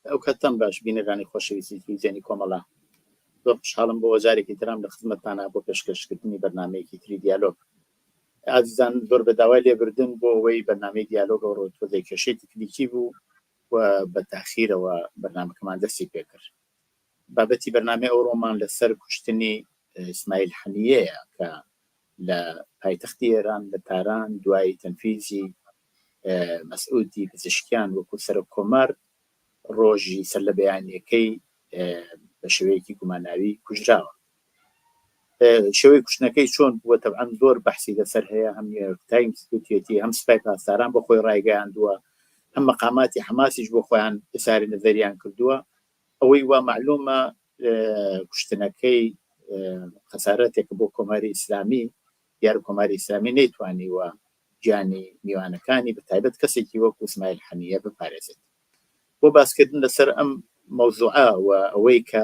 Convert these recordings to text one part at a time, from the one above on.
ئەو کەتەم باش بینەرانی خۆشەویستی تەلەڤیزیۆنی کۆمەڵە، زۆر خوشحاڵم بۆ وەجارێکی ترام لە خزمەتتانە بۆ پێشکەشکردنی بەرنامەیەکی تری دیالۆگ. ئازیزان زۆر بەداوای لێبردن بۆ ئەوەی بەرنامەی دیالۆگ ئەوڕۆ تۆزەی کێشەی تکنیکی بوو و بە تاخیرەوە بەرنامەکەمان دەستی پێکرد. بابەتی بەرنامەی ئەوڕۆمان لەسەر کوشتنی ئیسماعیل حەنیەیە کە لە پایتەختی ئێران لە تاران دوای تەنفیزی مەسعودی پزیشکیان وەکو سەرۆک کۆمار ڕۆژی سەر لە بەیانیەکەی بە شێوەیەکی گوماناوی کوژراوە. شێوەی کوشتنەکەی چۆن بووە تەبعەن زۆر بەحسی لەسەر هەیە، هەم نیویۆرک تایمز گوتوێتی، هەم سوپای پاسداران بۆ خۆی ڕایگەیاندووە، هەم مەقاماتی حەماسیش بۆ خۆیان ئێساری نەزەریان کردووە. ئەوەی وا معلومە کوشتنەکەی خەسارەتێکە بۆ کۆماری ئیسلامی، دیارە کۆماری ئیسلامی نەیتوانیوە گیانی میوانەکانی بە تایبەت کەسێکی وەکو ئیسماعیل حەنیە بپارێزێت. بۆ باسکردن لەسەر ئەم مەوزوعە و ئەوەی کە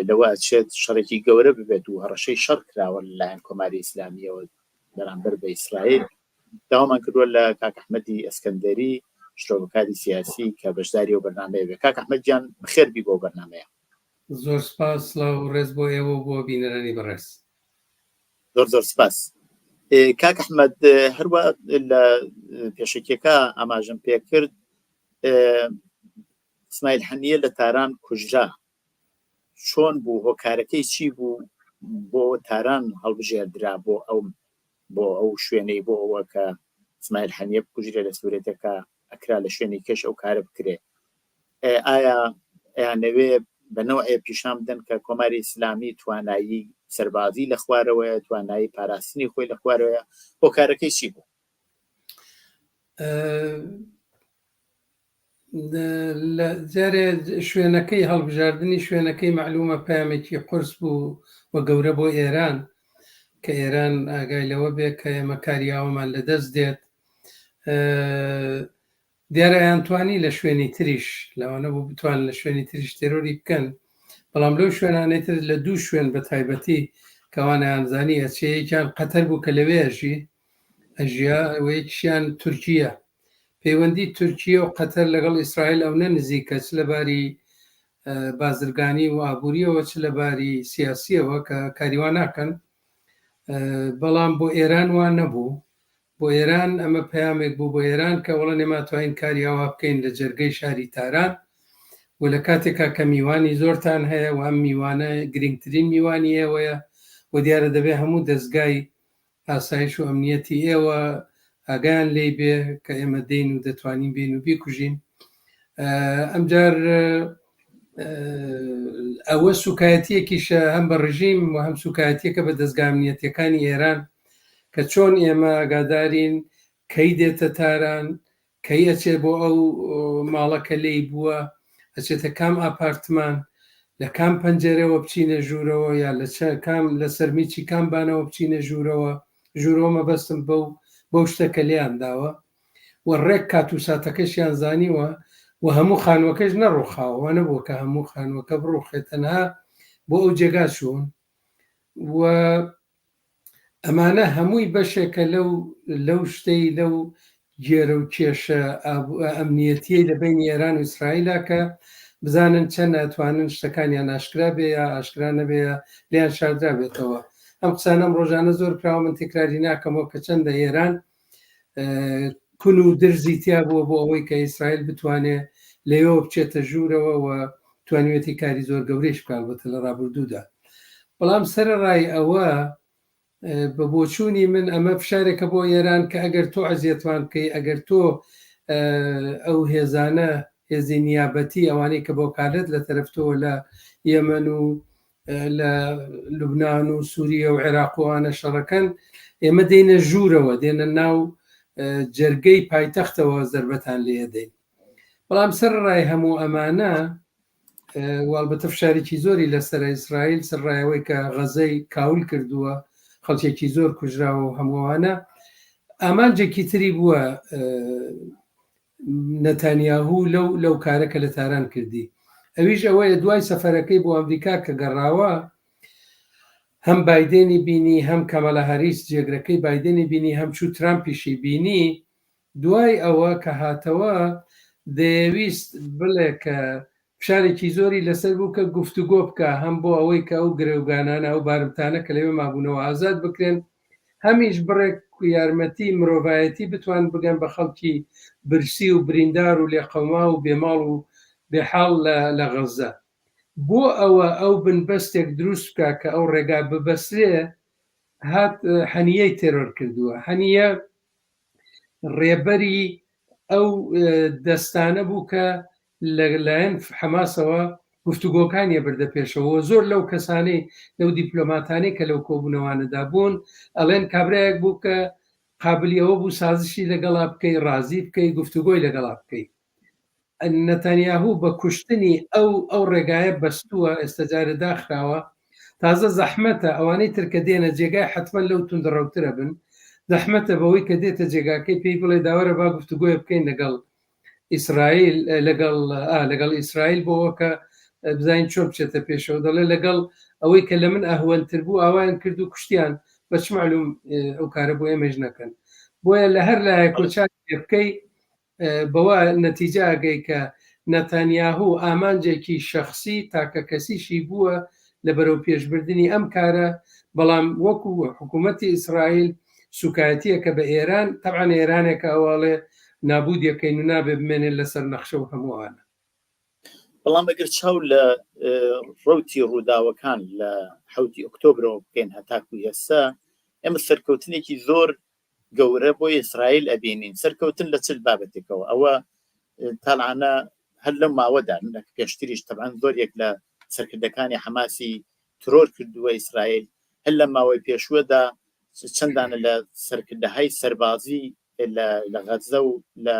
لەوە چێت شەڕێکی گەورە ببێت و هەڕەشەی شەڕ کراوە لەلایەن کۆماری ئیسلامیەوە بەرامبەر بە ئیسرائیل، داوامان کردووە لە کاک ئەحمەدی ئەسکەندەری شتۆڤەکاری سیاسی کە بەشداری ئەو بەرنامەیە بێت. کاک ئەحمەد گیان بەخێر بی بۆ بەرنامەیە. زۆر سپاس و ڕێز بۆ ئێوە بۆ بینەرانی بەڕێز. زۆر سپاس. کاک ئەحمەد هەروە لە پێشەکیەکە ئاماژەم پێ کرد ئیسماعیل حەنیە لە تاران کوژرا، چۆن بوو، هۆکارەکەی چی بوو بۆ تاران هەڵبژێردرا بۆ ئەو شوێنەی بۆ ئەوە کە ئیسماعیل حەنیە بکوژرێ لە سوورەتەکە ئەکرا لە شوێنی کەش ئەو کارە بکرێ. ئایا ئەیانەوێ بەنەوەی پیشان بدەن کە کۆماری ئیسلامی توانایی سەربازی لە خوارەوەیە، توانایی پاراستنی خۆی لە خوارەوەیە، هۆکارەکەی چی بوو؟ جارێ شوێنەکەی هەڵبژاردننی شوێنەکەی معلومە پامێکی قرس بوو و گەورە بۆ ئێران، کە ئێران ئاگای لەوە بێت کە ئێمە کاریاوەمان لە دەست دێت. دیارە ئەیانتوانی لە شوێنی تریش لەوانە بوو بتوان لە شوێنی تریش تێرۆری بکەن، بەڵام لەو شوێنانێتر لە دوو شوێن بە تایبەتی کەوانەیانزانی ئەچەیەکیان قەتەر بوو کە لەوێژی ئەژیا، ئەوەیەکیشیان تورکیە. پەیوەندی تورکیە و قەتەر لەگەڵ ئیسرائیل ئەو نەنزیکە، چ لەباری بازرگانی و ئابوووریەوە چ لەباری سیاسیەوە کە کاریوان ناکەن، بەڵام بۆ ئێران وان نەبوو. بۆ ئێران ئەمە پەیامێک بوو بۆ ئێران کە وەڵە نێماتوانین کاریاوا بکەین لە جەرگەی شاری تاران و لە کاتێکا کە میوانی زۆرتان هەیە و ئەم میوانە گرنگترین میوانی ئێوەیە و دیارە دەبێ هەموو دەستگای ئاسایش و ئەمنیەتی ئێوە ئاگایان لێی بێ کە ئێمە دەین و دەتوانین بین و بیکوژین. ئەمجار ئەوە سوکایەتیەکیشە هەم بە ڕژیم و هەم سوکایەتیەکە بە دەستگای ئەمنیەتیەکانی ئێران کە چۆن ئێمە ئاگادارین کەی دێتە تاران، کەی ئەچێ بۆ ئەو ماڵەکە لێی بووە، ئەچێتە کام ئاپارتمان، لە کام پەنجەرەوە بچینە ژوورەوە یا لە سەرمیچی کام بانەوە بچینە ژوورەوە. ژوورەوە مەبەستم بەو شتەکە لیان داوە و ڕێک کات و ساتەکەشیان زانیوە و هەموو خانووەکەش نەڕووخاوە، نەبووە کە هەموو خانووەکە بڕوخێت، تەنها بۆ ئەو جێگا چوون و ئەمانە هەمووی بەشێکە لەو شتەی لەو گێرە و کێشە ئەمنیەتیە لە بینی ئێران و ئیسرائیلە کە بزانن چەند ئەتوانن شتەکانیان ئاشکرا بێ یا ئاشکرا نەبێ لیان شاردرا بێتەوە. ئەم قسانەم ڕۆژانە زۆر کراوە، من تێکراری ناکەمەوە کە چەندە ئێران کون و درزی تیا بووە بۆ ئەوەی کە ئیسرائیل بتوانێت لەوێ بچێتە ژوورەوە و توانوێتی کاری زۆر گەورەیش بکاتە لە ڕابردوودا. بەڵام سەرەڕای ئەوە بە بۆچوونی من ئەمە فشارێکە بۆ ئێران کە ئەگەر تۆ عەزیەتوان بکەی، ئەگەر تۆ ئەو هێزانە هێزی نیابەتی ئەوانەی کە بۆ کارێت لە تەرەفتەوە لە یەمەن و لە لوبنان و سووریە و عێراق وانە شەڕەکەن، ئێمە دێنە ژوورەوە، دێنە ناو جەرگەی پایتەختەوە زەربەتان لێ دەین. بەڵام سەرڕای هەموو ئەمانە والبەتە فشارێکی زۆری لەسەر ئیسرائیل سەرڕایەوەی کە غەزەی کاول کردووە، خەڵکێکی زۆر کوژراوە و هەمووانە ئامانجێکی تری بووە نەتانیاهوو لەو کارەکە لە تاران کردی. ئەویش ئەوەیە دوای سەفەرەکەی بۆ ئەمریکا کە گەڕاوە، هەم بایدێنی بینی، هەم کەمەلا هەریس جێگرەکەی بایدێنی بینی، هەم چوو ترامپیشی بینی. دوای ئەوە کە هاتەوە دەویست بڵێ کە فشارێکی زۆری لەسەر بوو کە گفتوگۆ بکە هەم بۆ ئەوەی کە ئەو گرێوگانانە ئەو بارمتانە کە لەوێ مابوونەوە ئازاد بکرێن، هەمیش بڕێک یارمەتی مرۆڤایەتی بتوان بگەن بە خەڵکی برسی و بریندار و لێقەوما و بێماڵ و بێحاڵ لە غەزە. بۆ ئەوە ئەو بنبەستێک دروست بکە کە ئەو ڕێگا ببەسرێ، هات حەنیەی تێرۆر کردووە. حەنیە ڕێبەری ئەو دەستانە بوو کە لەلایەن حەماسەوە گفتوگۆکانیە بردە پێشەوە. زۆر لەو کەسانەی لەو دیپلۆماتانەی کە لەو کۆبوونەوانەدا بوون ئەڵێن کابرایەک بوو کە قابلیەوە بوو سازشی لەگەڵا بکەی، ڕازی بکەی، گفتوگۆی لەگەڵا بکەی. نەتانیاهوو بە کوشتنی ئەو ڕێگایە بەستووە، ئێستا جارە داخراوە. تازە زەحمەتە ئەوانەی ترکە دێنە جێگای حتمما لەو توندڕەوترە بن، زەحمەتە بەوەی کە دێتە جێگاکەی پێی بڵێ داوەرە با گفتوگۆی بکەین لەگەڵ ئیسرائیل، لەگەڵ ئیسرائیل بۆەوە کە بزانین چۆن بچێتە پێشەوە. دەڵێ لەگەڵ ئەوەی کە لە من ئەهوەنتر بوو ئاوایان کرد و کوشتیان، بەچ معلوم ئەو کارە بۆ ئێمەش نەکەن. بۆیە لە هەر لایەک کۆچات بکەی بەوە نەتیجە ئاگەی کە نەتانیاهوو ئامانجێکی شەخصی تاکە کەسیشی بووە لە بەرەو پێشبردننی ئەم کارە، بەڵام وەکو حکوومەتی ئیسرائیل سوکایەتیەکە بە ئێران، تەبعاً ئێرانێکە ئەوواڵێ نابودیەکەین و نابێ بمێنێت لەسەر نەخشە و هەمووانە. بەڵام ئەگەر چاو لە ڕوتی ڕووداوەکان لە 7 ئۆکتۆبرەوە بکەین هەتاکو ئێستا، ئێمە سەرکەوتنێکی زۆر گەورە بۆ ئیسرائیل ئەبینین. سەرکەوتن لە چل بابەتێکەوە، ئەوە تاڵعانە هەر لەم ماوەدا پێشتریش تەبعاً زۆرێک لە سەرکردەکانی حەماسی ترۆر کردووە ئیسرائیل، هەر لە ماوەی پێشوەدا چەندانە لە سەرکردەهای سەربازی لە غەزە و لە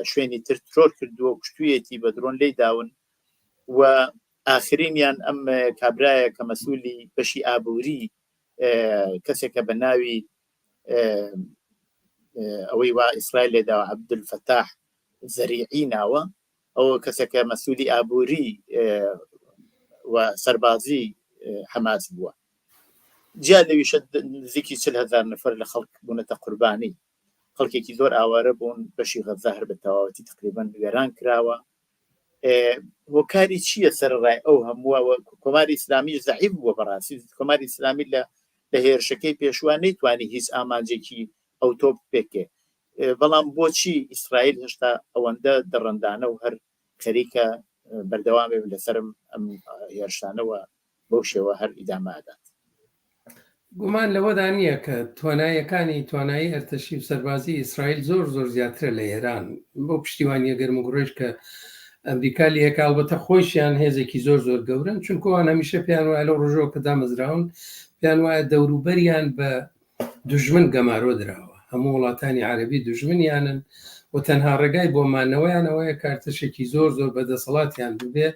شوێنی تر ترۆر کردووە و کوشتوویەتی بە درۆن لێی داون. و ئاخرینیان ئەم کابرایە کە مەسئولی بەشی ئابووری، کەسێکە بە ناوی ئەوەی وا ئیسرائیل لێداوە عەبدولفەتاح زەریعی ناوە، ئەو کەسێکە مەسئولی ئابووری و سەربازی حەماس بووە. جیا لەویشە نزیکی 40,000 نەفەر لە خەڵک بوونەتە قوربانی. خەڵکێکی زۆر ئاوارە بوون، بەشی غەزە هەر بە تەواوەتی تقریباً وێران کراوە. هۆکاری چییە سەرڕای ئەو هەمووە؟ کۆماری ئیسلامیش زەعیف بووە. بەڕاستی کۆماری ئیسلامی لە هێرشەکەی پێشوە نەیتوانی هیچ ئامانجێکی ئەو تۆپ پێکێ. بەڵام بۆچی ئیسرائیل هێشتا ئەوەندە دەڕەندانە و هەر خەریکە بەردەوامێ لەسەرم ئەم هێرشانەوە بەو شێوە هەر ئیدامەدات؟ گومان لەوەدا نییە کە توانایی ئەرتەشی و سەربازی ئیسرائیل زۆر زیاترە لە ئێران، بۆ پشتیوانیە گەرم و گڕۆژ کە ئەمریکا لەیەکە. ئەڵبەتە خۆشیان هێزێکی زۆر گەورن، چونکەوان هەمیشە پێیان وایە لەو ڕۆژەوە کە دامەزراون پێیان وایە دەوروبەریان بە دوژمن گەمارۆ دراوە، هەموو وڵاتانی عەرەبی دوژمنیانن و تەنها ڕێگای بۆ مانەوەیان ئەوەیە کارتەشێکی زۆر بەدەسەڵاتیان ببێ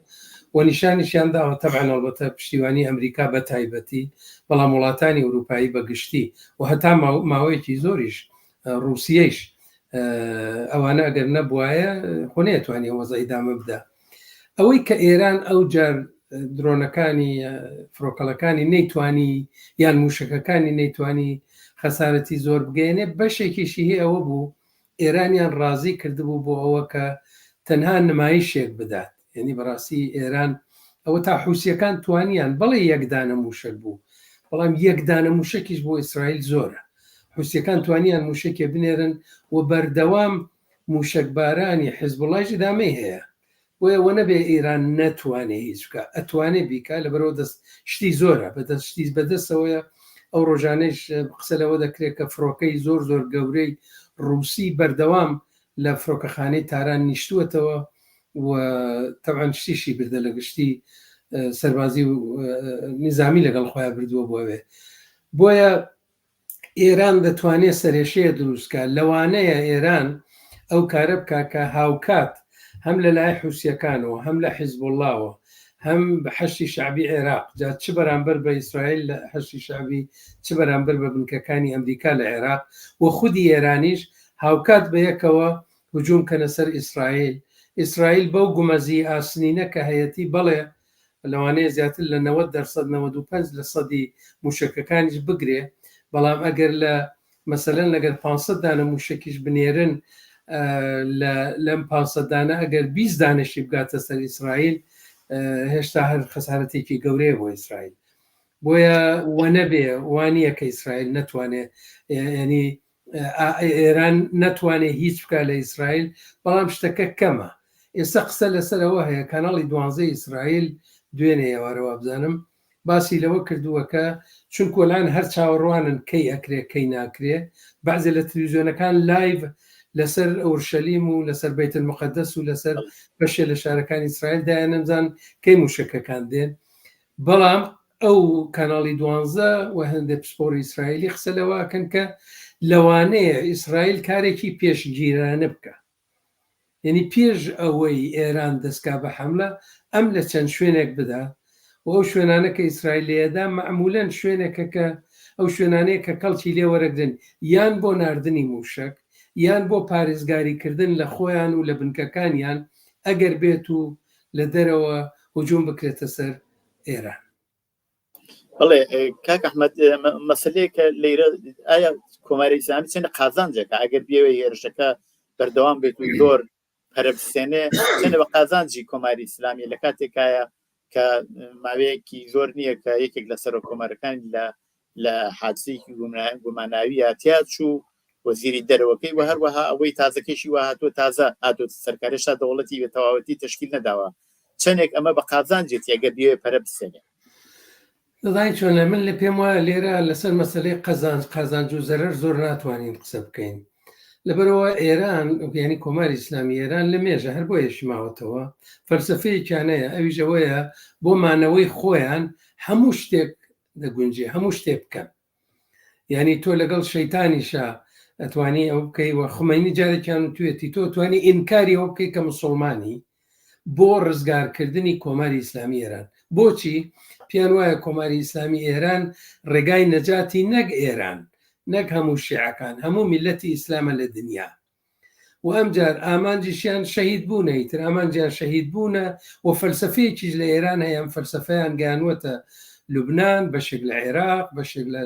و نیشانیشیان داوە. تەبعاً ئەڵبەتە پشتیوانی ئەمریکا بە تایبەتی، بەڵام وڵاتانی ئەوروپایی بەگشتی و هەتا ماوەیەکی زۆریش رووسیەیش ئەوانە ئەگەر نەبوایە خۆ نەیەتوانێ وەزای دامە بدە. ئەوەی کە ئێران ئەو جار درۆنەکانی فڕۆکەڵەکانی نەیتوانی یان موشکەکانی نەیتوانی خەسارەتی زۆر بگەێنێ، بەشێکیشی هەیە ئەوە بوو ئێرانیان ڕازی کردبوو بۆ ئەوە کە تەنها نمایشێک بدات. یعنی بەڕاستی ئێران ئەوە تا حوسیەکان توانیان بەڵێ یەکدانە موشک بوو، بەڵام یەکدانە موشکیش بۆ ئیسرائیل زۆرە. حوسیەکان توانیان موشکێ بنێرن و بەردەوام موشکبارانی حیزبوڵایش دامەی هەیە. وە نەبێ ئێران نەتوانێ هیچ بکە، ئەتوانێ بیکە، لەبەرەوە دەست شتی زۆرە، شتی بەدەستەوەیە. ئەو ڕۆژانەیش قسە لەوە دەکرێت کە فڕۆکەی زۆر گەورەی رووسی بەردەوام لە فڕۆکەخانەی تاران نیشتووەتەوە و تەبعاً شتیشی بردە لە گشتی سەربازی و نظامی لەگەڵ خۆیان بردووە بۆوێ. بۆیە ئێران دەتوانێت سەرێشەیە دروستکە. لەوانەیە ئێران ئەو کارە بکە کە هاوکات هەم لە لای حوسیەکانەوە، هەم لە حیزبوڵڵاوە، هەم بە حەشتی شعبی عێراق، جا چ بەرامبەر بە ئیسرائیل لە حەشتی شعبی، چ بەرامبەر بە بنکەکانی ئەمریکا لە عێراق، و خودی ئێرانیش هاوکات بە یەکەوە هجووم کەنە سەر ئیسرائیل. ئیسرائیل بەو گومەزی ئاسنینە کە هەیەتی بەڵێ لەوانەیە زیاتر لە 90% 95% موشکەکانیش بگرێ، بەڵام ئەگەر لە مەسەلەن لەگەر 500 دانە موشکیش بنێرن لەم 500 دانە ئەگەر 20 دانشی بگاتە سەر ئیسرائیل هێشتا هەر خەسارەتێکی گەورەیە بۆ ئیسرائیل. بۆیە وە نەبێ وانە کە ئیسرائیل نەتوانێت ینی ئێران نەتوانێت هیچ بکە لە ئیسرائیل، بەڵام شتەکە کەمە. ئێستا قسە لەسەرەوە هەیە کاناڵی 12 ئیسرائیل دوێنێ ئێوارەوە بزانم باسی لەوە کردووەکە چون کۆلان هەر چاوەڕوانن کەی ئەکرێ کەی ناکرێ، بەعزێ لە تەلەڤیزیۆنەکان لایڤ لەسەر ئەورشەلیم و لەسەر بەیت المقدس و لەسەر بەشێ لە شارەکانی ئیسرائیل دایان نەمزان کەی موشکەکان دێن، بەڵام ئەو کاناڵی 12 و هەندێک پسپۆری ئیسرائیلی قسە لەواکەن کە لەوانەیە ئیسرائیل کارێکی پێشگیرانە بکە، یعنی پێش ئەوەی ئێران دەستکا بە حەملە ئەم لە چەند شوێنێک بدا و ئەو شوێنانە کە ئیسرائیل لێدا مەعمولەن شوێنێکە کە ئەو شوێنانەیە کە کەڵکی لێ وەرەگرن یان بۆ ناردنی موشک یان بۆ پارێزگاریکردن لە خۆیان و لە بنکەکانیان ئەگەر بێت و لە دەرەوە هجوم بکرێتە سەر ئێران. بەڵێ کاک ئەحمەد مەسلەیەکە لەیرە ئایا کۆماری ئیسلامی چەندە قازانجێکە ئەگەر بێوە هێرشەکە بەردەوام بێت و زۆر پەرەبسێنێ چەندە بە قازانجی کۆماری ئیسلامی لە کاتێکایە کە ماوەیەکی زۆر نییە کە یەکێک لە سەر کۆمارەکانی لە حادسەیەکی گوماناوی هاتیا چوو وەزیری دەرەوەکەی و هەروەها ئەوەی تازەکەشی وە هاتووە تازە هاتووە سەرکارێشتا دەوڵەتی بە تەواوەتی تشکیل نەداوە چەندێک ئەمە بە قازانجێت ئەگەر بێوێ پەرە بسێنێ. دەڵای چۆنە من لە پێم وایە لێرە لەسەر مەسلەی قازانج و زەرەر زۆر ناتوانین قسە بکەین، لەبەرەوە ئێران ینی کۆماری ئیسلامی ئێران لە مێژە هەر بۆ یەشماوەتەوە فەلسفەیەکیانەیە ئەویژەوەیە بۆ مانەوەی خۆیان هەموو شتێک دەگونجێ هەموو شتێک بکەن، ینی تۆ لەگەڵ شەیتانیشە ئەتوانی ئەو بکەی و خمینی جارێکیان توێتی تۆ توانی ئینکاری ئەو بکەی کە مسلمانی بۆ ڕزگارکردنی کۆماری ئیسلامی ئێران. بۆچی پیان وایە کۆماری ئیسلامی ئێران ڕێگای نەجاتی نەک ئێران نەک هەموو شیعەکان هەموو میلەتی ئیسلامە لە دنیا و ئەمجار ئامانجیشیان شەهید بوونە ئیتر ئامانجیان شەهید بوونە و فەلسفەیەکیش لە ئێران هەیە فەلسفەیان گەیانوەتە لوبنان بەشێک لە عێراق بەشێک لە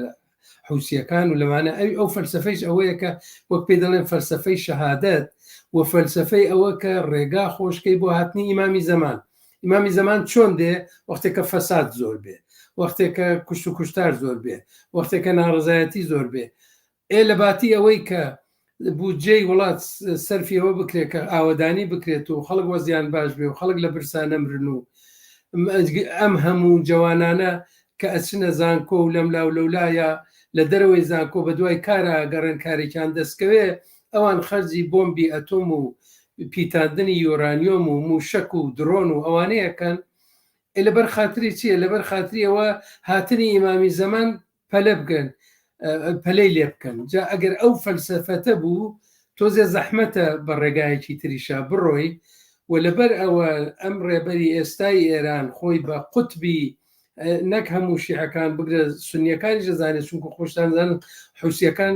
حوسیەکان و لەوانە ئەو فەلسفەیش ئەوەیە کە وەک پێ دەڵێن فەلسفەی شەهادەت و فەلسفەی ئەوە کە ڕێگا خۆشکەی بۆ هاتنی ئیمامی زەمان. ئیمامی زەمان چۆن دێ وەختێکە فەساد زۆر بێ، وەختێکە کوشت و کوشتار زۆر بێ، وەختێکە ناڕزایەتی زۆر بێ، لە باتی ئەوەی کە بودجەی وڵات سەرفیەوە بکرێت کە ئاوەدانی بکرێت و خەڵک وەزیان باش بێ و خەڵک لە برسانە مرن و ئەم هەموو جوانانە کە ئەچنە زانکۆ و لەم لاو لەولایە لە دەرەوەی زانکۆ بە دوای کارە گەڕێن کارێکیان دەستکەوێ ئەوان خەرجی بۆمبی ئەتۆم و پیتاندنی یۆرانیۆم و موشک و درۆن و ئەوانەیەکەن لەبەر خاتری چییە؟ لەبەر خاتریەوە هاتنی ئیمامی زەمان پەلە بگەن پەلەی لێ بکەن. جا ئەگەر ئەو فەلسفەتە بوو تۆزێ زەحمەتە بە ڕێگایەکی تریشا بڕۆی و لەبەر ئەوە ئەم ڕێبەری ئێستای ئێران خۆی بە قوتبی نەک هەموو شیعەکان بگرە سونیەکانی دەزانێت چونکە خۆشتان زانن حوسیەکان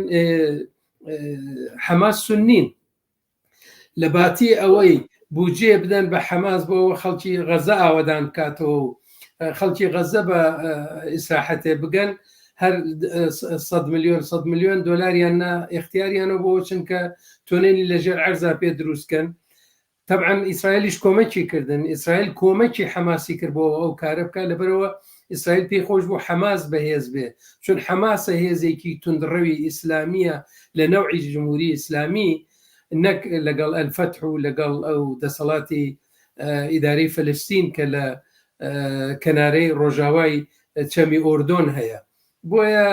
حەماس سونین لە باتی ئەوەی بودجێ بدەن بە حەماس بۆەوە خەڵکی غەزە ئاوەدان بکاتەوە و خەڵکی غەزە بە ئیسراحەتێ بگەن هەر 100 ملیۆن دۆلاریان اختیاریانەوە بۆ چونکە تۆنێنی لەژێر عەرزا پێ دروستکەن. طبعا ئیسرائیلیش کۆمەکی کردن، ئیسرائیل کۆمەکی حەماسی کردبەوە ئەو کارە بکە، لەبەرەوە ئیسرائیل پێی خۆش بۆ حەماس بەهێز بێ چون حەماسە هێزێکی توندڕەوی ئیسلامیە لە نەوعی جمهوری ئیسلامی نەک لەگەڵ ئەلفتح و لەگەڵ ئەو دەسەڵاتی ئیداری فەلەستین کە لە کەنارەی ڕۆژاوای چەمی ئۆردۆن هەیە. بۆیە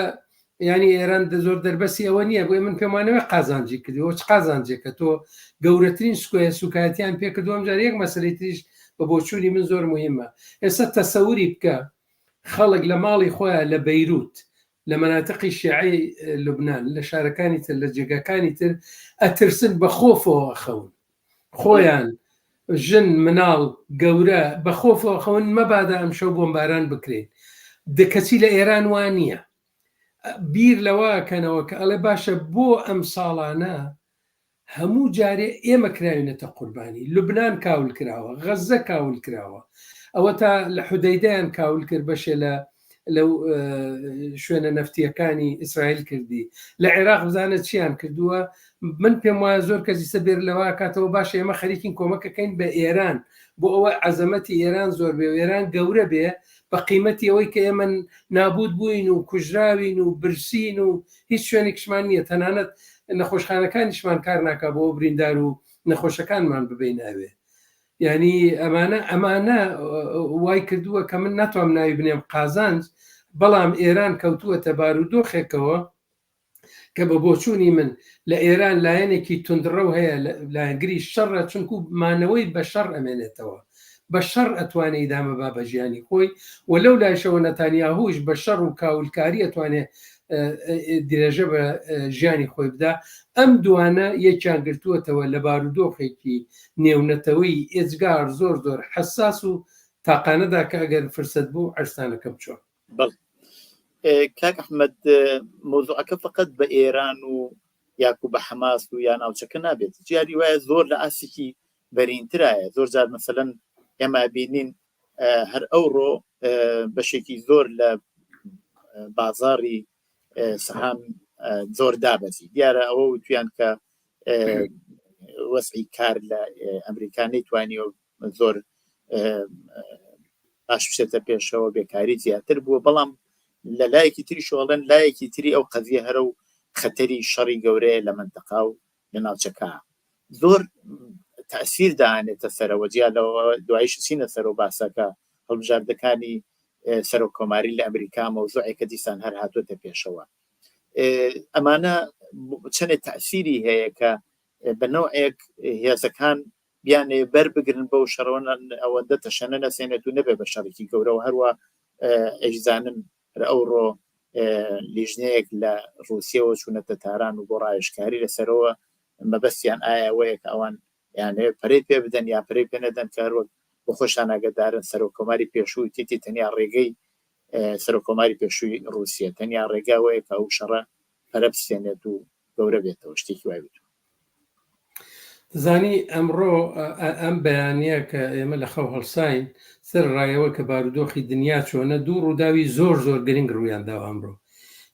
ینی ئێران زۆر دەربەسی ئەوە نییە، بۆی من پێمانەوە قازانجی کردیەوە چ قازانجێکە تۆ گەورەترین سوکایەتیان پێکردووەم جار یەک مەسەلەی تریش بە بۆچووری من زۆر مهمە. ئێستا تەسەوری بکە خەڵک لە ماڵی خۆیان لە بەیروت لە مەناتقی شیعی لوبنان لە شارەکانی تر لە جێگەکانی تر ئەترسن بە خۆفەوە خەون خۆیان ژن مناڵ گەورە بە خۆفەوە خەون مەبادا ئەم شەو بۆمباران بکرێن. کەچی لە ئێران وان نییە بیر لەوەکەنەوە کە ئەڵێ باشە بۆ ئەم ساڵانە هەموو جارێ ئێمە کراوینەتە قوربانی. لوبنان کاول کراوە، غەزە کاول کراوە، ئەوە تا لە حودەیدایان کاول کرد بەشێ لەو شوێنە نەفتیەکانی ئیسرائیل کردی. لە عێراق بزانێت چیان کردووە من پێم وایە زۆر کەسی سەبێر لەوە کاتەوە باش ئێمە خەریکین کۆمەکەکەین بە ئێران بۆ ئەوە عەزەمەتی ئێران زۆر بێ و ئێران گەورە بێ بە قیمەتی ئەوەی کە ئێمە نابود بووین و کوژراوین و برسین و هیچ شوێنێکشمان نییە، تەنانەت نەخۆشخانەکانیشمان کار ناکا بۆ بریندار و نەخۆشەکانمان ببێ ناوێ. یعنی ئەمانە وای کردووە کە من ناتوانم ناوی بنێم قازانج، بەڵام ئێران کەوتووەتە بارودۆخێکەوە کە بە بۆچوونی من لە ئێران لایەنێکی تونندڕە هەیە لایەنگری شەڕە، چونکو مانەوەی بە شەڕ ئەمێنێتەوە، بە شەڕ ئەتوانێت ئیدامە با بە ژیانی خۆی و لەو لایشەوە نەتانیاهوش بە شەڕ و کاولکاری ئەتوانێت درێژە بە ژیانی خۆی بدا. ئەم دوانە یەکیان گرتووەتەوە لە بارودۆخێکی نێونەتەوەی ئێجگار زۆر زۆر حساس و تاقانەدا کە ئەگەر فرسەت بوو عەرزتانەکەم چۆن. کاک ئەحمەد، مۆزوعەکە فقط بە ئێران و یاکو بە حەماس و یا ناوچەکە نابێت، جیاری وایە زۆر لە ئاسیکی بەرینترایە. زۆر جار مەسەلەن ئێمە بینین هەر ئەوڕۆ بەشێکی زۆر لە بازاری سەهام زۆر دابەزی، دیارە ئەوە تویان کە وەسعی کار لە ئەمریکانەی توانی و زۆر باش بشێتە پێشەوە، بێکاری زیاتر بووە. بەڵام لە لایەکی تری شۆڵەن لایەکی تری ئەو قەزیە هەرە و خەتەری شەڕی گەورەیە لە منتەقا و لە ناوچەکە زۆر تەأسیر داهانێتە سەرەوە. جیا لەوە دوایش چینە سەر و باسەکە هەڵبژاردەکانی سەرۆک کۆماری لە ئەمریکا مەوزوعێکە دیسان هەر هاتوۆتە پێشەوە. ئەمانە چەندێک تەأسیری هەیە کە بەنەوەیەک هێزەکان بیانێ بەر بگرن بەو شەڕەوە ئەوەندە تەشەنە نەسێنێت و نەبێ بە شەڕێکی گەورەوە. هەروە ئەیزانم ئەوڕۆ لیژنەیەک لە رووسیەوە چوونەتە تاران و بۆ ڕایشکاری لەسەرەوە مەبەستیان ئایا وەیە کە ئەوان یانێ پەرەی پێ بدەن یا پەرەی پێ نەدەن کە هەروەک بۆ خۆشان ئاگادارن سەرۆک کۆماری پێشووی تێتی تەنیا ڕێگەی سەرۆک کۆماری پێشووی رووسیا تەنیا ڕێگا وەیە کە ئەو شەڕە پەرە بسێنێت و گەورە بێتەوە، شتێکی وای بێت. زانی ئەمڕۆ ئەم بەیانەیە کە ئێمە لە خەو هەڵساین سەر ڕایەوە کە بارودۆخی دنیا چۆنە، دوو ڕووداوی زۆر زۆر گرنگ ڕوویانداوە ئەمڕۆ.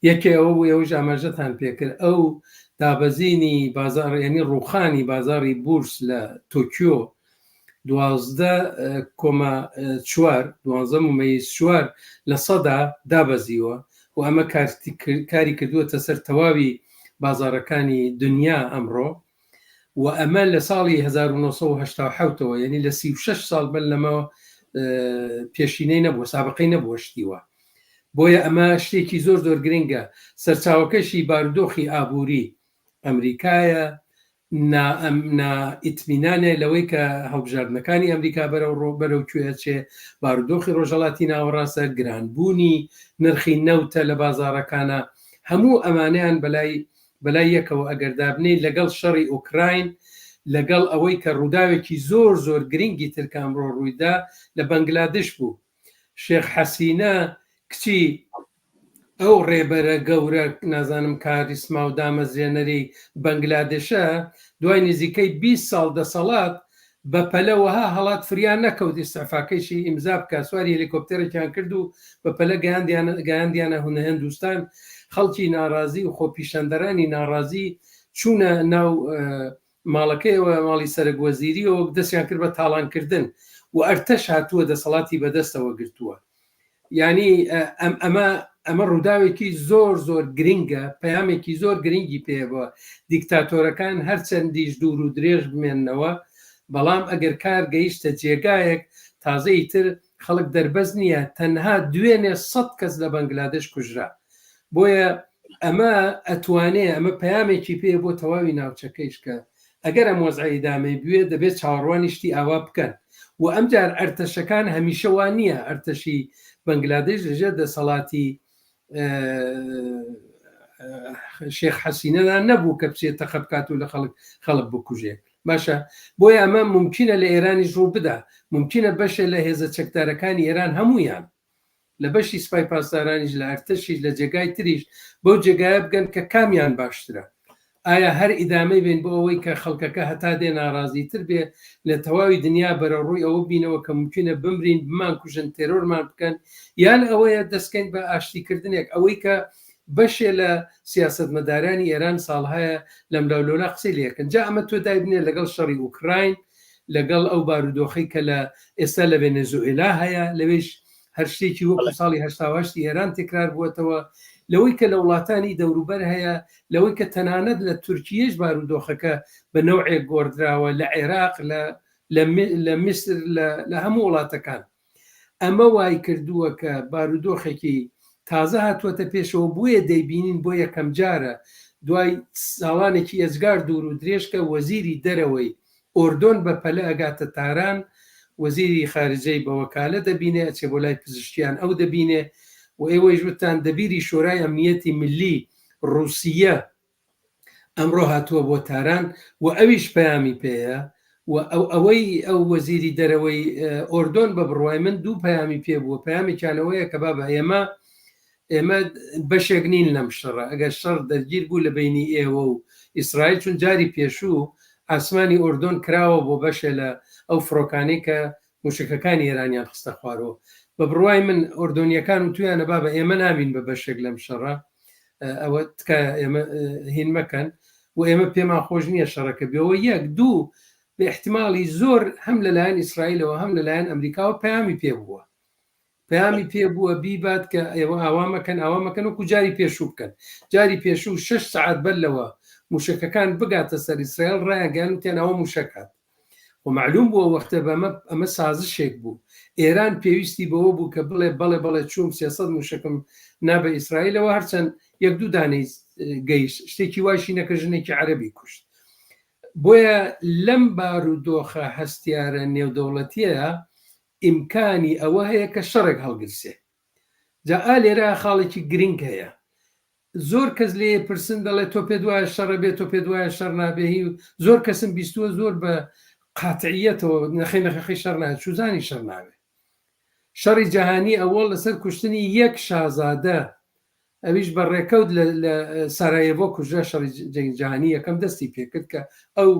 یەکێ ئەوە بوو ئەوەش ئاماژەتان پێکرد، ئەو دابەزینی بازار ینی ڕووخانی بازاری بورس لە تۆکیۆ 12.4 لە سەدا دابەزیوە و ئەمە کاری کردووەتە سەر تەواوی بازارەکانی دنیا ئەمڕۆ و ئەمە لە ساڵی 1970ەوە یعنی لە 36 ساڵ بن لەمەوە پێشینەی نەبووە، سابقەی نەبووە شتیوە. بۆیە ئەمە شتێکی زۆر زۆر گرنگە. سەرچاوەکەشی بارودۆخی ئابووری ئەمریکایە، ئیتمینانێ لەوەی کە هەڵبژاردنەکانی ئەمریکا بەرەو کوێچێ، بارودۆخی ڕۆژهەڵاتی ناوەڕاستە، گرانبوونی نرخی نەوتە لە بازارەکانە، هەموو ئەمانیان بەلای یەکەوە ئەگەردابنەی لەگەڵ شەڕی ئوکراین، لەگەڵ ئەوەی کە ڕووداوێکی زۆر زۆر گرنگی ترکە ئەمڕۆ ڕوویدا لە بەنگلادێش بوو. شێخ حەسینە کچی ئەو ڕێبەرە گەورە نازانم کاریسما و دامەزرێنەری بەنگلادێشە دوای نزیکەی 20 ساڵ دەسەڵات بە پەلەوەها هەڵات فریان نەکەوت ئیستعفاکەیشی ئیمزا بکە، سواری هێلیکۆپتەرێکیان کرد و بە پەلە گەیاندیانە هەندوستان. خەڵکی ناڕازی و خۆپیشەندەرانی ناڕازی چوونە ناو ماڵەکەیەوە، ماڵی سەرۆکوەزیریەوە، دەستیان کرد بە تاڵانکردن و ئەرتەش هاتووە دەسەڵاتی بەدەستەوە گرتووە. یعنی ئەمە ڕووداوێکی زۆر زۆر گرنگە، پەیامێکی زۆر گرنگی پێبووە. دیکتاتۆرەکان هەرچەندیش دوور و درێژ بمێننەوە، بەڵام ئەگەر کار گەیشتە جێگایەک تازەی تر خەڵک دەربەز نییە، تەنها دوێنێ 100 کەس لە بەنگلادێش کوژرا. بۆیە ئەمە ئەتوانێ ئەمە پەیامێکی پێ بۆ تەواوی ناوچەکەیش کە ئەگەر ئەم وەزعی دامەی بوێ دەبێت چاوەڕوانی شتی ئاوا بکەن. و ئەمجار ئەرتەشەکان هەمیشە وان نییە. ئەرتەشی بەنگلادێش لەژێ دەسەڵاتی شێخ حەسینەدا نەبوو کە بچێتە خەبکات و لە خەڵک بکوژێ. باشە، بۆیە ئەمە ممکنە لە ئێرانیش ڕوو بدا، ممکنە بەشە لە هێزە چەکدارەکانی ئێران هەمویان لە بەشی سوپای پاسدارانیش لە ئەرتەشیش لە جێگای تریش بەو جێگایە بگەن کە کامیان باشترە. ئایا هەر ئیدامەی بین بۆ ئەوەی کە خەڵکەکە هەتا دێ ناڕازی تر بێ لە تەواوی دنیا بەرە ڕووی ئەوە بینەوە کە ممکنە بمرین، بمان کوژن، تێرۆرمان بکەن، یان ئەوەیە دەستکەین بە ئاشتیکردنێک، ئەوەی کە بەشێ لە سیاسەتمەدارانی ئێران ساڵهەیە لەم لەولۆلا قسەی لەکەن جا ئەمە تۆ دابنێ لەگەڵ شەڕی ئوکراین لەگەڵ ئەو بارودۆخی کە لە ئێستا لە ڤێنێزوئێلا هەیە لەوێش هەر شتێکی وەکو ساڵی 1970 ئێران تکرار بووەتەوە لەوەی کە لە وڵاتانی دەوروبەر هەیە لەوەی کە تەنانەت لە تورکیەش بارودۆخەکە بە نەوعێک گۆڕدراوە لە عێراق لە میسر لە هەموو وڵاتەکان ئەمە وای کردووە کە بارودۆخێکی تازە هاتووەتە پێشەوە بۆیە دەیبینین بۆ یەکەم جارە دوای ساڵانێکی ئەزگار دوور و درێژکە وەزیری دەرەوەی ئۆردۆن بە پەلە ئەگاتە تاران وەزیری خارجەی بە وەکالە دەبینێ ئەچێ بۆ لای پزیشکیان ئەو دەبینێ و ئێوەی ژوتان دەبیری شۆرای ئەمنیەتی ملی رووسیە ئەمڕۆ هاتووە بۆ تاران و ئەویش پەیامی پێەیە و ئەوەی ئەو وەزیری دەرەوەی ئۆردۆن بە بڕوای من دوو پەیامی پێ بووە پەیامیکیانەوەیە کە بابە ئێمە بەشێک نین لەم شەڕە ئەگەر شەڕ دەرگیر بوو لە بینی ئێوە و ئیسرائیل چون جاری پێشوو ئاسمانی ئۆردۆن کراوە بۆ بەشێ لە ئەو فڕۆکانەی کە موشکەکانی ئێرانیان خستە خوارەوە بە بڕوای من ئۆردۆنیەکان و تویانە بابە ئێمە نابین بە بەشێک لەم شەڕە ئەوە تکە ئێمە هین مەکەن و ئێمە پێمان خۆش نییە شەڕەکە بێەوە یەک دوو بە احتیماڵی زۆر هەم لەلایەن ئیسرائیلەوە هەم لەلایەن ئەمریکاوە پەیامی پێ بووە پەیامی پێ بووە بیبات کە ئێوە ئاوامەکەن ئاوامەکەن وەکو جاری پێشوو بکەن جاری پێشوو 6 سعات بەرلەوە موشکەکان بگاتە سەر ئیسرائیل ڕایەنگەیان وتێنەوە موشکات و معلوم بووە وەختە ئەمە سازشێک بوو ئێران پێویستی بەوە بوو کە بڵێ بەڵێ چوم 300 موشکم نابە ئیسرائیلەوە هەرچەند یەک دوو دانەی گەیشت شتێکی واشی نەکە ژنێکی عەرەبی کوشت بۆیە لەم بارودۆخە هەستیارە نێودەوڵەتیە ئیمکانی ئەوە هەیە کە شەڕێک هەڵگرسێ جا لێرە خاڵێکی گرنگ هەیە زۆر کەس لێ پرسن دەڵێ تۆ پێ دوایە شەڕە بێت تۆ پێ دوایە شەڕ نابێهی زۆر کەسم بیستووە زۆر بە قاتعیەتەوە نەخەی شەڕ نابێت چوزانی شەڕ نابێت شەڕی جەهانی ئەوەڵ لەسەر کوشتنی یەک شازادە ئەویش بە ڕێکەوت لە سارایەڤۆ کوژە شەڕی جەهانی یەکەم دەستی پێکرد کە ئەو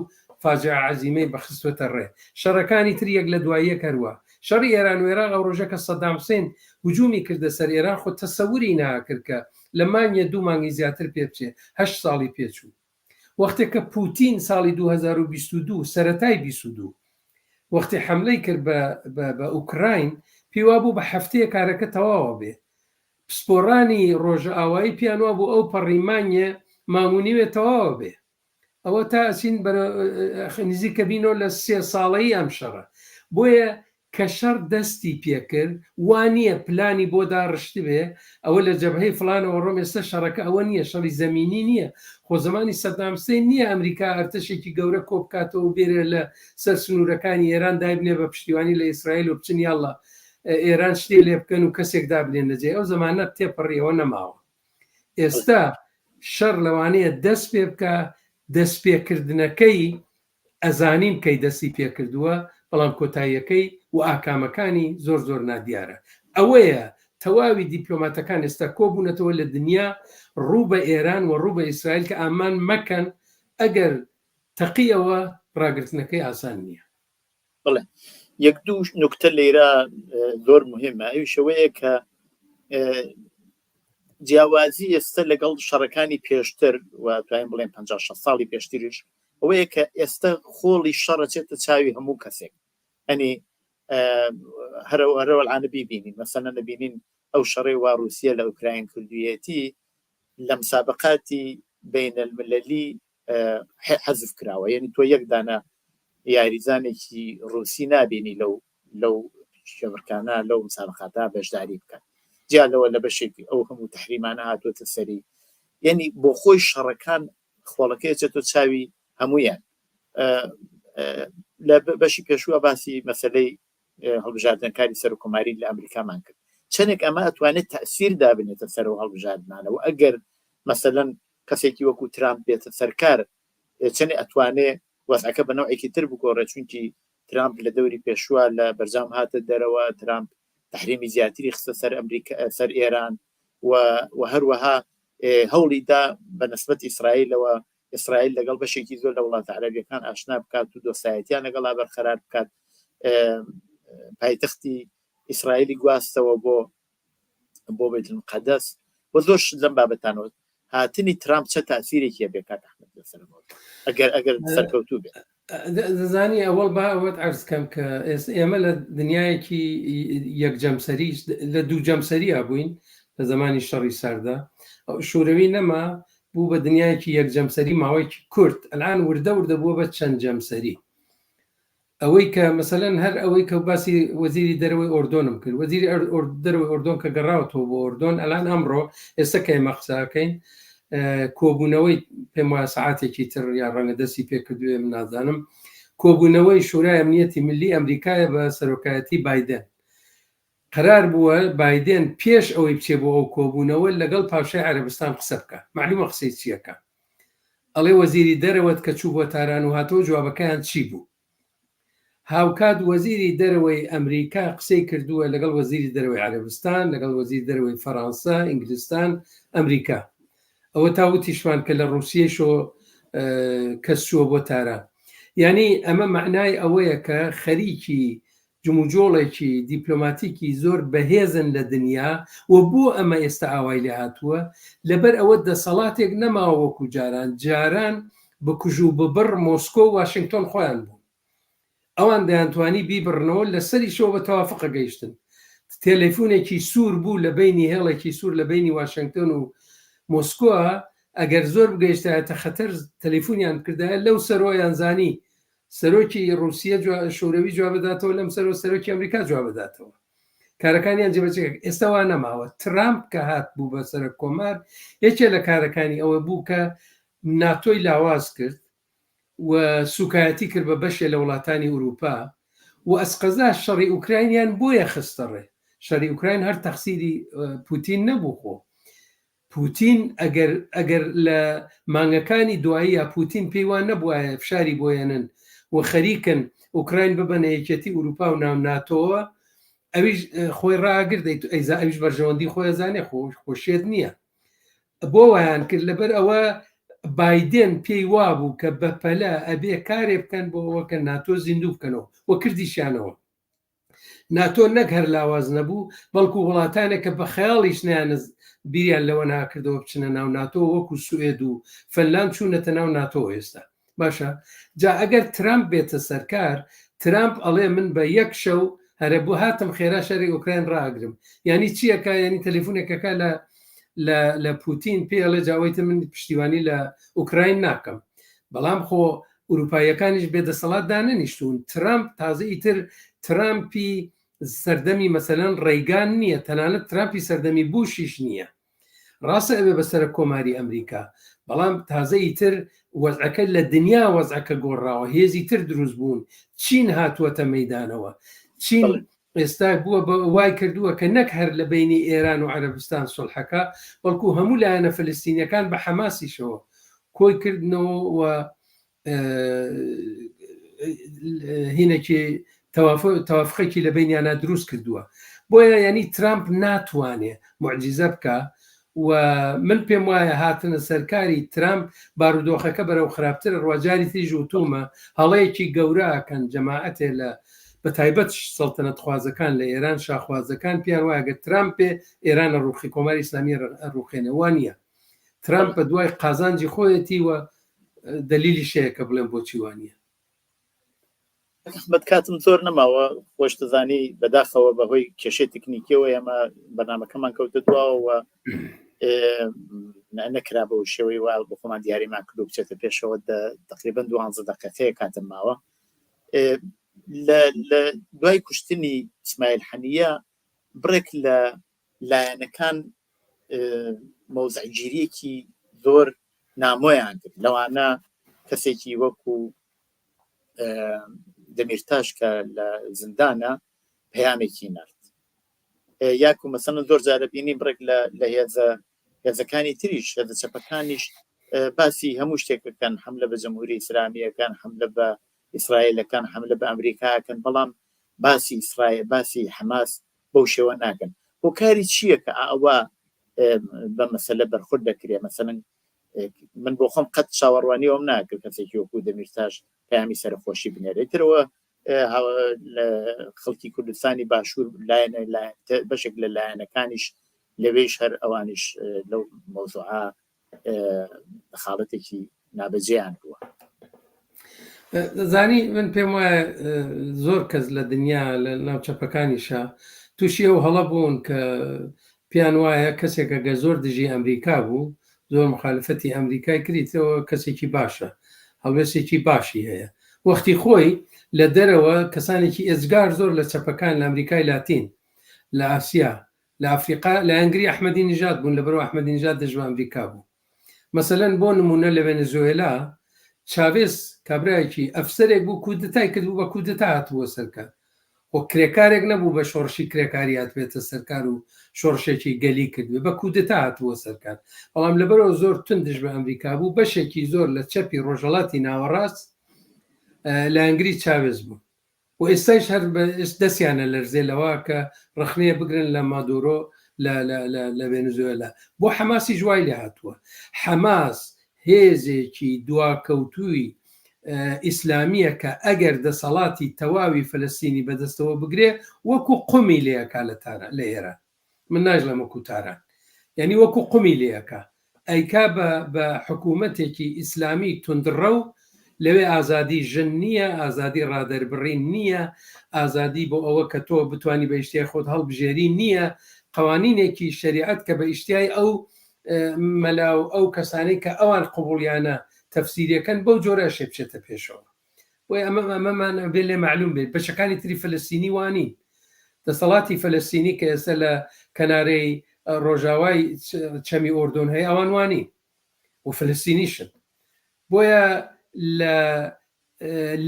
فاجعە عەزیمەی بەخستوەتە ڕێ شەڕەکانی تر یەک لە دواییەک هەروە شەڕی ئێران و عێراق ئەو ڕۆژە کە سەدام حوسێن هجومی کردە سەر ئێران خۆ تەسەووری ناکرد کە لە مانگە 2 مانگی زیاتر پێ بچێ 8 ساڵی پێچوو وەختێک کە پوتین ساڵی 2022 سەرەتای 22 وەختی حملەی کرد بە ئوکراین پێوا بوو بە هەفتەیە کارەکە تەواوە بێ پسپۆڕانی ڕۆژە ئاوایی پیانوە بوو ئەو پەڕیمانیە مامونیوێت تەواوە بێ ئەوە تا ئەچین نزیکە بینەوە لە 3 ساڵەیی ئەم شەڕە بۆیە کە شەڕ دەستی پێکرد وانە پلانی بۆ داڕشت بێ ئەوە لە جەبهەی فلانەوە ڕۆم ئێستا شەڕەکە ئەوە نییە شەڕی زەمینی نییە خۆ زمانی سەدام حوسێن نییە ئەمریکا ئەرتەشێکی گەورە کۆبکاتەوە بێرە لە سەر سنوورەکانی ئێران دایبنێ بە پشتیوانی لە ئیسرائیل و بچن یاڵڵا ئێران شتێ لێ بکەن و کەسێک دابنێن نەجێ ئەو زمانە تێپەڕیەوە نەماوە ئێستا شەڕ لەوانەیە دەست پێ بکە دەستپێکردنەکەی ئەزانین کەی دەستی پێکردووە بەڵام کۆتاییەکەی و ئاکامەکانی زۆر نادیارە ئەوەیە تەواوی دیپلۆماتەکان ئێستا کۆبوونەتەوە لە دنیا ڕوو بە ئێران و ڕوو بە ئیسرائیل کە ئامان مەکەن ئەگەر تەقیەوە ڕاگرتنەکەی ئاسان نییە بڵێ یەک دوو نوکتە لێرە زۆر مهمە ئەویشەوەیە کە جیاوازی ئێستا لەگەڵ شەڕەکانی پێشتر و توانین بڵێن 56 ساڵی پێشتریش ئەوەیە کە ئێستا خۆڵی شەڕە چێتە چاوی هەموو کەسێک ئەنی هەرەوەلعانە بیبینین مەسەنە نەبینین ئەو شەڕێ وا رووسیا لە ئوکراین کردویەتی لە مسابقاتی بین المللی حەزف کراوە یعنی تۆ یەک دانە یاریزانێکی رووسی نابینی لەو شەبرکانە لەو مسابقاتا بەشداری بکەن جا لەوە لە بەشێکی ئەو هەموو تەحریمانە هاتوۆتە سەری یعنی بۆ خۆی شەڕەکان خۆڵەکەی چێتۆ چاوی هەمویان لە بەشی پێشووە باسی مەسەلەی هەڵبژاردنەکاری سەر و کۆماری لە ئەمریکامان کرد چەندێک ئەمە ئەتوانێت تەأسیر دابنێتە سەر و هەڵبژاردنانەوە ئەگەر مەسەلەن کەسێکی وەکو ترامپ بێتە سەرکار چەندێک ئەتوانێت وەزعەکە بە نەوعێکی تر بگۆڕێت چونکی ترامپ لە دەوری پێشووە لە بەرجام هاتە دەرەوە ترامپ تحریمی زیاتری خستە سەر ئەمریکا سەر ئێران و هەروەها هەوڵی دا بە نسبەت ئیسرائیلەوە ئیسرائیل لەگەڵ بەشێکی زۆر لە وڵاتە عەرەبیەکان ئاشنا بکات و دۆسایەتیان لەگەڵا بەرقەرار بکات پایتەختی ئیسرائیلی گواستەوە بۆ بێت المقەدەس بۆ زۆر لەم بابەتانەوە هاتنی ترامپ چه تاثیرێکی بێ کات ئەحمەد لەسەرەوە ئەگەر سەرکەوتوو بێت دەزانی ئەوەڵ با ئەوەت عەرزکەم کە ئێمە لە دنیایەکی یەکجەمسەری لە دوو جەمسەریە بووین لە زمانی شەڕی ساردا شوورەوی نەما بوو بە دنیایەکی یەکجەمسەری ماوەیەکی کورت ئەلان وردە بووە بە چەند جەمسەری ئەوەی کە مەسەلەن هەر ئەوەی کە باسی وەزیری دەرەوەی ئۆردۆنم کرد وەزیری دەرەوەی ئۆردۆن کە گەڕاوەتەوە بۆ ئۆردۆن ئەلان ئەمڕۆ ئێستا کە ئێمە قساکەین کۆبوونەوەی پێم وایە سەعاتێکی تر یا ڕەنگە دەستی پێکردوێ من نازانم کۆبوونەوەی شورای ئەمنیەتی ملی ئەمریکایە بە سەرۆکایەتی بایدن قرار بووە بایدن پێش ئەوەی بچێ بۆ ئەو کۆبوونەوە لەگەڵ پاشای عەرەبستان قسە بکە معلومە قسەی چیەکە ئەڵێ وەزیری دەرەوەت کە چوو بۆ تاران و هاتەوە جوابەکەیان چی بوو هاوکات وەزیری دەرەوەی ئەمریکا قسەی کردووە لەگەڵ وەزیری دەرەوەی عەرەبستان لەگەڵ وەزیری دەرەوەی فەڕەنسا ئینگلیستان ئەمریکا ئەوە تاوتیشمان کە لە ڕووسیەشۆ کەس چووە بۆ تاران یعنی ئەمە معنای ئەوەیە کە خەریکی جموجۆڵێکی دیپلۆماتیکی زۆر بەهێزن لە دنیا و بۆ ئەمە ئێستا ئاوای لێ هاتووە لەبەر ئەوە دەسەڵاتێک نەماوە وەکو جاران بکوژ و ببڕ مۆسکۆ و واشنگتۆن خۆیان بوو ئەوان دەیانتوانی بیبڕنەوە لەسەری شۆ بە تەوافقە گەیشتن تێلەفۆنێکی سوور بوو لە بینی هێڵێکی سوور لە بینی واشنگتۆن و مۆسکۆ ئەگەر زۆر بگەیشتایەتە خەتەر تەلەفۆنیان کردایە لەو سەرۆیان زانی سەرۆکی ڕووسیە شوروی جواب بداتەوە لەم سەرۆکی ئەمریکا جواب بداتەوە کارەکانیان جێبەجێ ئێستاوا نەماوە ترامپ کە هات بوو بە سەر کۆمار یەکێ لە کارەکانی ئەوە بوو کە ناتۆی لاواز کرد و سوکایەتی کرد بە بەشێ لە وڵاتانی ئوروپا و ئەسقەزا شەڕی ئوکراینیان بۆیە خستەڕێ شەڕی ئوکراین هەر تەقسیری پوتین نەبوو خۆ پوتین ئەگەر لە مانگەکانی دوایی یا پوتین پێیوان نەبووایە فشاری بۆیەنن و خەریکن ئوکراین ببەنە یەکێتی ئوروپا و ناو ناتۆوە ئەویش خۆی ڕاگرد ئەیزا ئەویش بەرژەوەندی خۆی زانێ خۆشێت نییە بۆ وایان کرد لەبەر ئەوە بایدن پێی وابوو کە بەپەلا ئەبێ کارێ بکەن بۆ ئەوەکە ناتۆ زیندوو بکەنەوە وە کردیشیانەوە ناتۆ نەک هەر لاواز نەبوو بەڵکو وڵاتانێک کە بە خەیاڵیش نیانز بیریان لەوە ناکردەوە بچنە ناو ناتۆ وەکو سوئێد و فەنلاند چوونەتە ناو ناتۆ ئێستا باشە جا ئەگەر ترامپ بێتە سەرکار ترامپ ئەڵێ من بە یەک شەو هەرە بوو هاتم خێرا شەڕی ئوکراین ڕاگرم ینی چیەکە ینی تەلەفۆنێکەکە لە پوتین پێ ئەڵێ جاوەیتە من پشتیوانی لە ئوکراین ناکەم بەڵام خۆ ئوروپایەکانیش بێدەسەڵات دانەنیشتون ترامپ تازەی تر ترامپی سەردەمی مەسەلەن ڕێگان نییە تەنانەت ترامپی سەردەمی بوشیش نییە ڕاستە ئەوێ بەسەر کۆماری ئەمریکا بەڵام تازەی تر وەزعەکە لە دنیا وەزعەکە گۆڕاوە هێزی تر دروست بوون چین هاتووەتە مەیدانەوە چین ئێستا بووە بە وای کردووە کە نەک هەر لە بینی ئێران و عەرەبستان سڵحەکە بەڵکو هەموو لایەنە فەلەستینیەکان بە حەماسیشەوە کۆی کردنەوە و هینێکی تەوافقێکی لە بینیانە دروست کردووە بۆیە ینی ترامپ ناتوانێ معجزە بکە و من پێم وایە هاتنە سەرکاری ترامپ بارودۆخەکە بەرەو خراپتر ڕواجاری تریژ و تومە هەڵەیەکی گەوراکەن جەماعەتێ لە بە تایبەت سەڵتەنەت خوازەکان لە ئێران شاخوازەکان پیان وایەگە ترامپێ ئێرانە ڕوخی کۆماری ئیسلامی ڕوخێنەوە نیە ترامپ بە دوای قازانجی خۆیەتی وە دلیلی شەیە کە بڵێن بۆچی وانە ئەحمەد کاتم زۆر نەماوە خۆش دەزانی بەداخەوە بەهۆی کێشەی تکنیکیەوە ئێمە بەنامەکەمان کەوتە دواوە نەکرا بەو شێوەی وا بۆ خۆمان دیاریمان کرد و بچێتە پێشەوە تقریبەن 12 دقیقەیە کاتم ماوە لە دوای کوشتنی ئیسماعیل حەنیە بڕێک لە لایەنەکان مەوزعگیریەکی زۆر نامۆیان کرد لەوانە کەسێکی وەکو دەمیرتاش کە لە زیندانە پەیامێکی نرد یاکو مەسەڵەن زۆر جارە بینی بڕێک لە هێزەکانی تریش هێزە چەپەکانیش باسی هەموو شتێکەکەن حملە بە جەمهوری ئیسلامیەکان حملە بە ئیسرائیلەکان حملە بە ئەمریکاکەن بەڵام باسی ئیسرائیل باسی حەماس بەو شێوە ناکەن بۆ کاری چییە کە ئەوە بە مەسەلە بەرخورد دەکرێت مەسەڵەن من بۆ خۆم قەت چاوەڕوانیەوەم ناکرد کەسێکی وەکو دەمیرتاش پەیامی سەرخۆشی بنێرێتەوە خەڵکی کوردستانی باشوور بەشێک لە لایەنەکانیش لەوێش هەر ئەوانش لەو مۆزوعە خاڵەتێکی نابەجێیان بووە. زانی من پێم وایە زۆر کەس لە دنیا لە ناوچەپەکانیشە تووشی ئەو هەڵە بوون کە پیان وایە کەسێکە گە زۆر دژی ئەمریکا بوو، زۆر مخالفەتی ئەمریکای کریتەوە کەسێکی باشە، هەڵوێستێکی باشی هەیە. وەختی خۆی لە دەرەوە کەسانێکی ئێزگار زۆر لە چەپەکان لە ئەمریکای لاتین، لە ئاسیا، لە ئەفریقا، لە ئەنگری ئەحمەدی نژاد بوون، لەبەرەوە ئەحمەدی نژاد دژ بە ئەمریکا بوو. مەسەلەن بۆ نمونە لە ڤێنزوێلا چاڤێز کابرایەکی ئەفسەرێک بوو کودتای کردبوو بە کودتا هاتووە سەرکار، و کرێکارێک نەبوو بە شۆڕشی کرێکاری هاتبێتە سەرکار و شۆڕشێکی گەلی کردوێ، بە کودتا هاتووە سەرکار. بەڵام لەبەرەوە زۆر توندش بە ئەمریکا بوو، بەشێکی زۆر لە چەپی ڕۆژهەڵاتی ناوەڕاست لە ئەنگری چاوێز بوو و ئێستاش هەر دەستیانە لەرزێلەوە کە ڕخنەیە بگرن لە مادۆرۆ لە ڤێنزوێلا. بۆ حەماسی جوای لێ هاتووە. حەماس هێزێکی دواکەوتووی ئیسلامیە کە ئەگەر دەسەڵاتی تەواوی فەلەستینی بەدەستەوە بگرێ وەکو قومی لێەکا لە ئێران، من ناژڵم وەکو تاران، یعنی وەکو قومی لێەکە ئەیکا بە حکوومەتێکی ئیسلامی تندڕە و لەوێ ئازادی ژن نییە، ئازادی ڕادەربڕین نییە، ئازادی بۆ ئەوە کە تۆ بتانی بە ئیشتیای خۆت هەڵبژێری نییە، قوانینێکی شریعەت کە بە ئیشتیای ئەو مەلاو ئەو کەسانەی کە ئەوان قبوڵیانە تەفسیریەکەن بەو جۆرە شێ بچێتە پێشەوە. بۆی ئەمەمان بێ لێ معلوم بێت بەشەکانی تری فەلەستینی وانی دەسەڵاتی فەلەستینی کە ئێستا لە کەنارەی ڕۆژاوای چەمی ئۆردۆن هەیە ئەوان وانی و فەلەستینیشن. بۆیە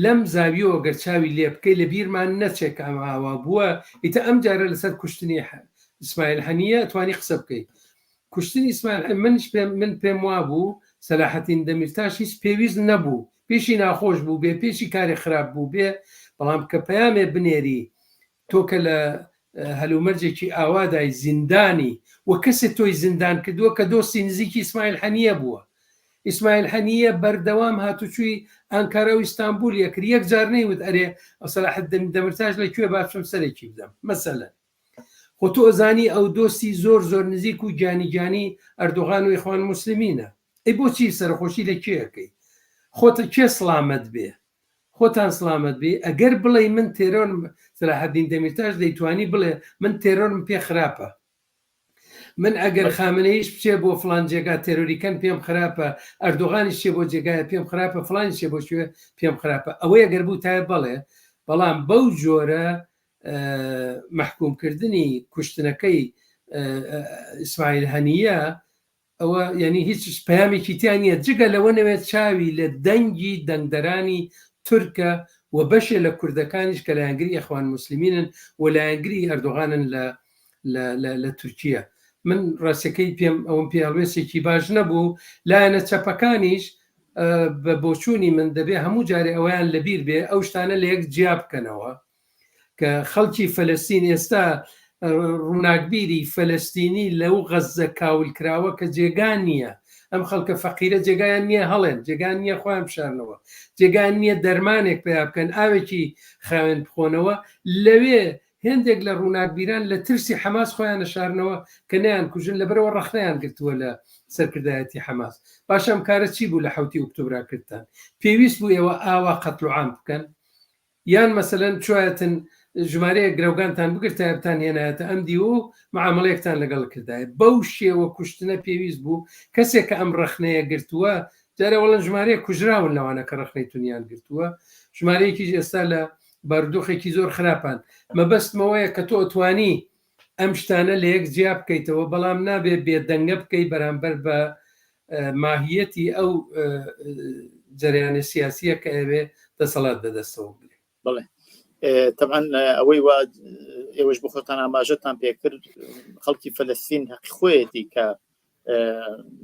لەم زاویەوە گەرچاوی لێ بکەی لە بیرمان نەچێک ئەماوا بووە ئیتە ئەم جارە لەسەر کوشتنی ئیسماعیل هەنیە توانی قسە بکەی. کوشتنی ئیسماعیل من پێم وا بوو سەلاحەدین دەمیرتاش هیچ پێویست نەبوو، پێشی ناخۆش بوو بێ، پێشی کاری خراپ بوو بێ، بەڵام کە پەیامێ بنێری تۆ کە لە هەلومەرجێکی ئاوادای زیندانی و کەسێک تۆی زیندان کردووە کە دۆستی نزیکی ئیسماعیل هەنیە بووە. ئیسماعیل هەنیە بەردەوام هاتوچووی ئەنکارە و ئیستانبول یەکرد، یەک جار نەیوت ئەرێ سەلاحەدین دەمیرتاش لەکوێ باشم سەرێکی بدەم. مەسەلەن خۆ تۆ ئەزانی ئەو دۆستی زۆر زۆر نزیک و جانی ئەردۆغان و ئیخوان موسلیمینە، ئەی بۆچی سەرخۆشی لەکوێەکەی؟ خۆتە کێ سڵامەت بێ؟ خۆتان سڵامەت بێ. ئەگەر بڵێ من تێرۆرم، سەلاحەدین دەمیرتاش دەیتوانی بڵێ من تێرۆرم پێ خراپە، من ئەگەر خامنەیش بچێ بۆ فلان جێگا تێرۆریکەن پێم خراپە، ئەردۆغانیش چێ بۆ جێگایە پێم خراپە، فلانی چێ بۆ شوێ پێم خراپە. ئەوەی ئەگەر بوو تایە بڵێ، بەڵام بەو جۆرە محکومکردنی کوشتنەکەی ئیسماعیل هەنیە ئەوە یعنی هیچ پەیامێکی تیان نیە جگە لەوە نەوێت چاوی لە دەنگی دەنگدەرانی تورکە و بەشێ لە کوردەکانیش کە لە ئەنگری ئیخوان موسلیمینن و لە ئەنگری ئەردۆغانن لە تورکیە. من ڕاستەکەی پێم ئەوم پێڵوێسێکی باش نەبوو. لایەنە چەپەکانیش بە بۆچوونی من دەبێ هەموو جارێ ئەویان لەبیر بێ ئەو شتانە لە یەک جیا بکەنەوە کە خەڵکی فەلەستین ئێستا ڕووناکبیری فەلەستینی لەو غەزە کاولکراوە کە جێگان نییە. ئەم خەڵکە فەقیرە جێگایان نییە هەڵێن، جێگان نییە خۆیان بشارنەوە، جێگان نییە دەرمانێک پێیا بکەن، ئاوێکی خاوێن بخۆنەوە. لەوێ هێندێک لە ڕووناکبیران لە ترسی حەماس خۆیان نەشارنەوە کە نەیان کوژن، لەبەرەوە ڕەخنەیان گرتووە لە سەرکردایەتی حەماس. باشە ئەم کارە چی بوو لە 7 ئۆکتۆبرا کردتان؟ پێویست بوو ئێوە ئاوا قەتڵ و عام بکەن؟ یان مەسەلەن چوایەتن ژمارەیە گرەوگانتان بگرتە بتان هێنایەتە ئەم دی و معاملەیەکتان لەگەڵ کردایە. بەو شێوە کوشتنە پێویست بوو کەسێک کە ئەم ڕەخنەیە گرتووە، جارە وەڵەن ژمارەیە کوژراون لەوانە کە ڕەخنەی تونیان گرتووە، ژمارەیەکی ئێستا لە بارودۆخێکی زۆر خراپان. مەبەستمەوەیە کە تۆ توانی ئەم شتانە لە یەک جیا بکەیتەوە، بەڵام نابێت بێدەنگە بکەی بەرامبەر بە ماهیەتی ئەو جەریانە سیاسیە کە ئەوێ دەسەڵات بەدەستەوە بێت. بڵێ طبعا ئەوەی وا ئێوەش بۆ خۆتان ئاماژەتان پێکرد، خەڵکی فەلەستین حەقی خۆیەتی کە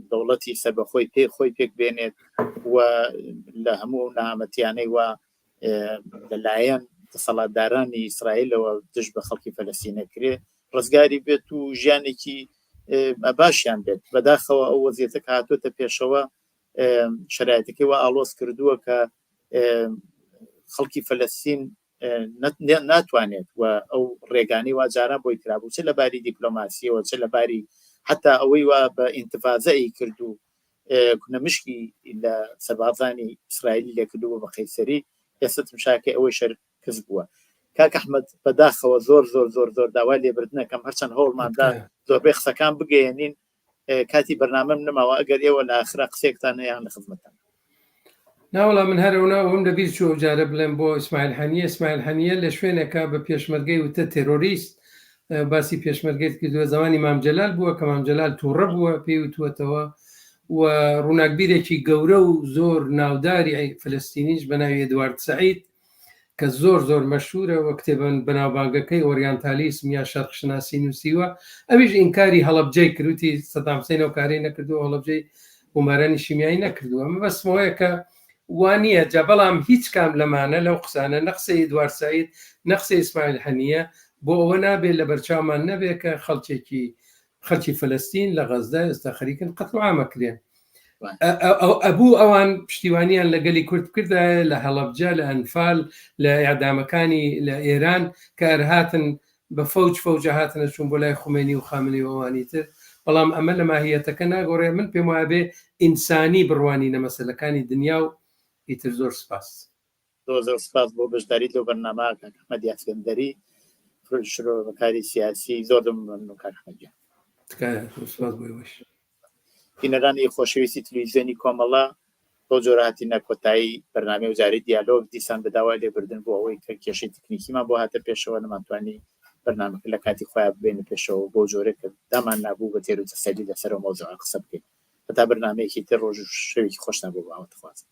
دەوڵەتی سەربەخۆی خۆی پێک بێنێت و لە هەموو نامەتیانەی وە لەلایەن دەسەڵاتدارانی ئیسرائیلەوە دژ بە خەڵکی فەلەستینە کرێ ڕزگاری بێت و ژیانێکی باشیان بێت. بەداخەوە ئەو وەزیەتە کە هاتوۆتە پێشەوە شرایەتەکەی وە ئاڵۆز کردووە کە خەڵکی فەلەستین ناتوانێت و ئەو ڕێگانی واجارە بۆی کرابوو چ لە باری دیپلۆماسیەوە چ لە باری حتا ئەوەی وا بە ئینتفازەی کردو نەمشکی لە سەربازانی ئیسرائیلی لێکردووە بە قەیسەری ئێستا تمشاکە ئەوەی شەرکەس بووە کاک ئەحمەد بەداخەوە زۆر زۆر زۆر زۆر داوای لێبردنەکەم هەرچەند هەوڵماندا زۆربەی قسەکان بگەێنین کاتی بەرنامەم نەماوە ئەگەر ئێوە لە ئاخرا قسێکتان هەیە لە خزمەتتان ناوەڵام من هەرەونا ئەوم لەبیر چوە جارە بڵێم بۆ ئیسماعیل هەنیە لە شوێنێکا بە پێشمەرگەی وتە تێرۆریست باسی پێشمەرگێت کردووە زمانی مام جەلال بووە کە مام جەلال تووڕە بووە پێی وتوەتەوە و ڕووناکبیرێکی گەورە و زۆر ناوداری فلستینیش بە ناوی ئێدوارد سەعید کە زۆر زۆر مەشهورە وە کتێبن بەناوبانگەکەی ئۆریانتالیسم یا شەرقشناسی نووسیوە ئەویش ئینکاری هەڵەبجەی کردوتی سەدام حوسێن و کارەی نەکردووە هەڵەبجەی بومارانی شیمیایی نەکردووە مەبەستمەوەیە کە وانە جا بەڵام هیچ کام لەمانە لەو قسانە نەقسەی ئێدوارد سەعید نەقسەی ئیسماعیل هەنیە بۆ ئەوە نابێت لە بەرچاومان نەبێت کە خەڵکی فلەستین لە غەزدا ئێستا خەریکن قەتڵ عامەکرێن ئەبوو ئەوان پشتیوانیان لەگەلی کورد کردایە لە هەڵەبجە لە ئەنفال لە ئیعدامەکانی لە ئێران کە هاتن بە فەوجە هاتنە چوون بۆ لای خومێنی و خامنەی ئەوانی تر بەڵام ئەمە لە ماهیەتەکە ناگۆڕێ من پێم وایە بێ ئینسانی بڕوانی نەمەسەلەکانی دنیا و ئیتر زۆر سپاس زۆر سپاس بۆ بەشداری لەو بەرنامە ئەحمەد یاسکەندەری بەکاری سیاسی زۆر ممنون کاک ئەحمەدجان سپاس بۆیەوەش بینەرانی خۆشەویستی تەلەڤیزیۆنی کۆمەڵە بۆ جۆرەهاتی نەکۆتایی بەرنامەی وزارەی دیالۆگ دیسان بە داوای لێبردن بۆ ئەوەی کە کێشەی تکنیکیمان بۆ هاتە پێشەوە نەمانتوانی بەرنامەکە لە کاتی خۆیان ببێنە پێشەوە بۆ جۆرێک کە دامان نابوو بە تێر و تەسەلی لەسەر مۆزوع قسە بکەین هەتا بەرنامەیەکی تر ڕۆژ و شەوێکی خۆش نەبوو باوەتخوازم